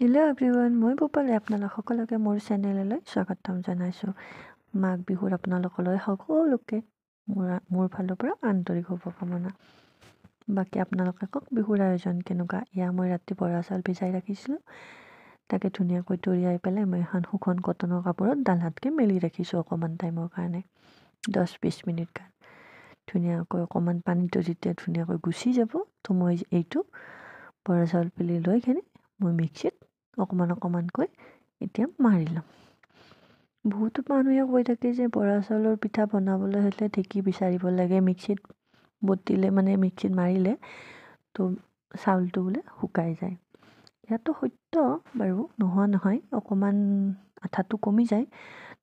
Hello' everyone, মই ভূপালী আপোনালোক সকলোকে মোৰ চেনেললৈ স্বাগতম জনাইছোঁ। মাঘ বিহুৰ আপোনালোকলৈ সকলোকে মোৰ ফালৰ পৰা আন্তৰিক শুভকামনা। বাকী আপোনালোকে কওক বিহুৰ আয়োজন কেনেকুৱা? মই ৰাতি বৰা চাউল ভিজাই ৰাখিছিলোঁ, তাকে ধুনীয়াকৈ তৰিয়াই পেলাই মই এখন শুকান কটনৰ কাপোৰত ডালহাতকৈ মেলি ৰাখিছোঁ অকণমান টাইমৰ কাৰণে, 10-20 মিনিট কাৰণে। ধুনীয়াকৈ অকণমান পানীটো যেতিয়া ধুনীয়াকৈ গুচি যাব, তো মই এইটো বৰা চাউল পেলি লৈ কিনে মই মিক্সিত অকণমানকৈ এতিয়া মাৰি ল'ম। বহুতো মানুহে কৈ থাকে যে বৰা চাউলৰ পিঠা বনাবলৈ হ'লে ঢেঁকী বিচাৰিব লাগে, মিক্সিত বটিলে মানে মিক্সিত মাৰিলে তো চাউলটো বোলে শুকাই যায়। ইয়াতো সত্য বাৰু, নোহোৱা নহয়, অকণমান আঠাটো কমি যায়।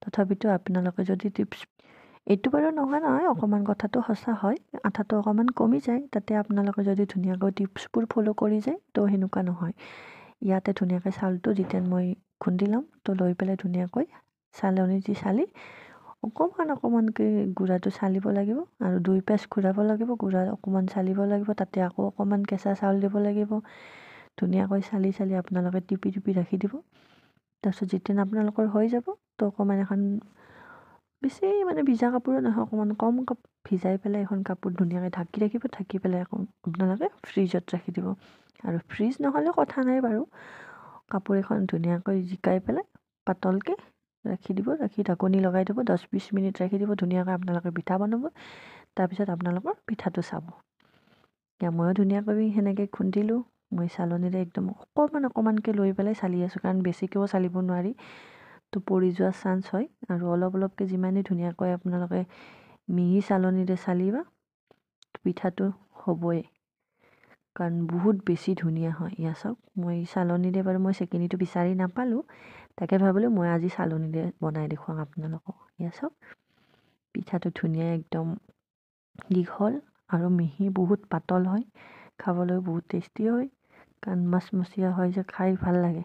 তথাপিতো আপোনালোকে যদি টিপছ, এইটো বাৰু নোহোৱা নহয়, অকণমান কথাটো সঁচা হয়, আঠাটো অকণমান কমি যায়। তাতে আপোনালোকে যদি ধুনীয়াকৈ টিপছবোৰ ফ'ল' কৰি যায় তো সেনেকুৱা নহয়। ইয়াতে ধুনীয়াকৈ চাউলটো যেতিয়া মই খুন্দি ল'ম, তো লৈ পেলাই ধুনীয়াকৈ চালনি দি চালি অকণমানকৈ গুড়াটো চালিব লাগিব আৰু 2 পেচ ঘূৰাব লাগিব, গুড়া অকণমান চালিব লাগিব, তাতে আকৌ অকণমান কেঁচা চাউল দিব লাগিব। ধুনীয়াকৈ চালি আপোনালোকে টিপি ৰাখি দিব। তাৰপিছত যেতিয়া আপোনালোকৰ হৈ যাব তো অকণমান এখন বেছি ভিজা কাপোৰো নহয়, অকণমান কম ভিজাই পেলাই এখন কাপোৰ ধুনীয়াকৈ ঢাকি ৰাখিব, ঢাকি পেলাই আকৌ আপোনালোকে ফ্ৰিজত ৰাখি দিব। আৰু ফ্ৰিজ নহ'লেও কথা নাই বাৰু, কাপোৰ এখন ধুনীয়াকৈ জিকাই পেলাই পাতলকৈ ৰাখি দিব, ৰাখি ঢাকনি লগাই দিব, 10-20 মিনিট ৰাখি দিব। ধুনীয়াকৈ আপোনালোকে পিঠা বনাব। তাৰপিছত আপোনালোকৰ পিঠাটো চাব। ময়ো ধুনীয়াকৈ সেনেকৈ খুন্দিলোঁ। মই চালনীৰে একদম অকণমানকৈ লৈ পেলাই চালি আছোঁ, কাৰণ বেছিকৈও চালিব নোৱাৰি, তো পৰি যোৱাৰ চান্স হয়। আৰু অলপকৈ যিমানেই ধুনীয়াকৈ আপোনালোকে মিহি চালনীৰে চালিবা পিঠাটো হ'বই, কাৰণ বহুত বেছি ধুনীয়া হয়। চাওক, মই চালনীৰে বাৰু মই চেকনিটো বিচাৰি নাপালোঁ, তাকে ভাবিলোঁ মই আজি চালনীৰে বনাই দেখুৱাম আপোনালোকক। চাওক, পিঠাটো ধুনীয়া একদম দীঘল আৰু মিহি, বহুত পাতল হয়, খাবলৈ বহুত টেষ্টি হয়, কাৰণ মচমচীয়া হয় যে খাই ভাল লাগে।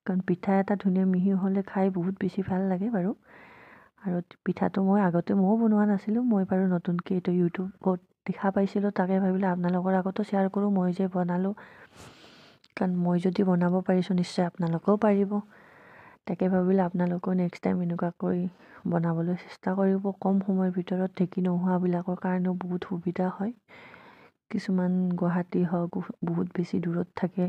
কাৰণ পিঠা এটা ধুনীয়া মিহি হ'লে খাই বহুত বেছি ভাল লাগে বাৰু। আৰু পিঠাটো আগতে ময়ো বনোৱা নাছিলোঁ, মই বাৰু নতুনকৈ এইটো ইউটিউবত দেখা পাইছিলোঁ, তাকে ভাবিলোঁ আপোনালোকৰ আগতো শ্বেয়াৰ কৰোঁ মই যে বনালোঁ। কাৰণ মই যদি বনাব পাৰিছোঁ নিশ্চয় আপোনালোকেও পাৰিব। তাকে ভাবিলোঁ আপোনালোকেও নেক্সট টাইম এনেকুৱাকৈ বনাবলৈ চেষ্টা কৰিব। কম সময়ৰ ভিতৰত ঢেঁকী নোহোৱাবিলাকৰ কাৰণেও বহুত সুবিধা হয়। কিছুমান গুৱাহাটী হওক বহুত বেছি দূৰত থাকে,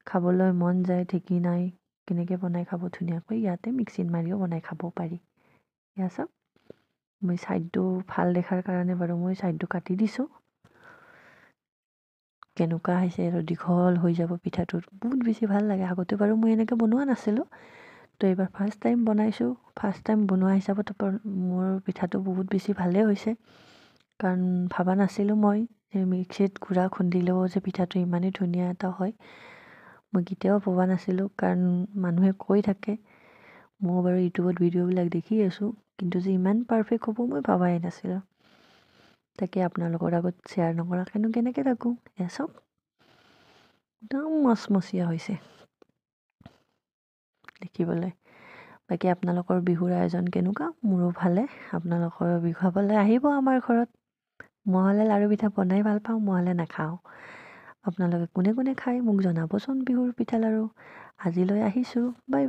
খাবলৈ মন যায়, ঢেঁকী নাই, কেনেকৈ বনাই খাব? ধুনীয়াকৈ ইয়াতে মিক্সিত মাৰিও বনাই খাব পাৰি। চাওক, মই ছাইডটো ভাল দেখাৰ কাৰণে বাৰু মই ছাইডটো কাটি দিছোঁ। কেনেকুৱা হৈছে আৰু দীঘল হৈ যাব পিঠাটো, বহুত বেছি ভাল লাগে। আগতে বাৰু মই এনেকৈ বনোৱা নাছিলোঁ, তো এইবাৰ ফাৰ্ষ্ট টাইম বনাইছোঁ। ফাৰ্ষ্ট টাইম বনোৱা হিচাপত মোৰ পিঠাটো বহুত বেছি ভালেই হৈছে, কাৰণ ভবা নাছিলোঁ মই যে মিক্সিত গুড়া খুন্দিলেও যে পিঠাটো ইমানেই ধুনীয়া এটা হয়। মই কেতিয়াও ভবা নাছিলোঁ, কাৰণ মানুহে কৈ থাকে, মই বাৰু ইউটিউবত ভিডিঅ'বিলাক দেখি আছোঁ, কিন্তু যে ইমান পাৰফেক্ট হ'ব মই ভবাই নাছিলোঁ। তাকে আপোনালোকৰ আগত শ্বেয়াৰ নকৰাকৈনো কেনেকৈ থাকোঁ। চাওক, একদম মচমচীয়া হৈছে দেখিবলৈ। বাকী আপোনালোকৰ বিহুৰ আয়োজন কেনেকুৱা? মোৰো ভালে। আপোনালোকৰ বিহু খাবলৈ আহিব আমাৰ ঘৰত। মই হ'লে লাড়ু পিঠা বনাই ভাল পাওঁ, মই হ'লে নাখাওঁ। আপোনালোকে কোনে কোনে খায় মোক জনাবচোন বিহুৰ পিঠা লাড়ু। আজিলৈ আহিছোঁ, বাই বাই।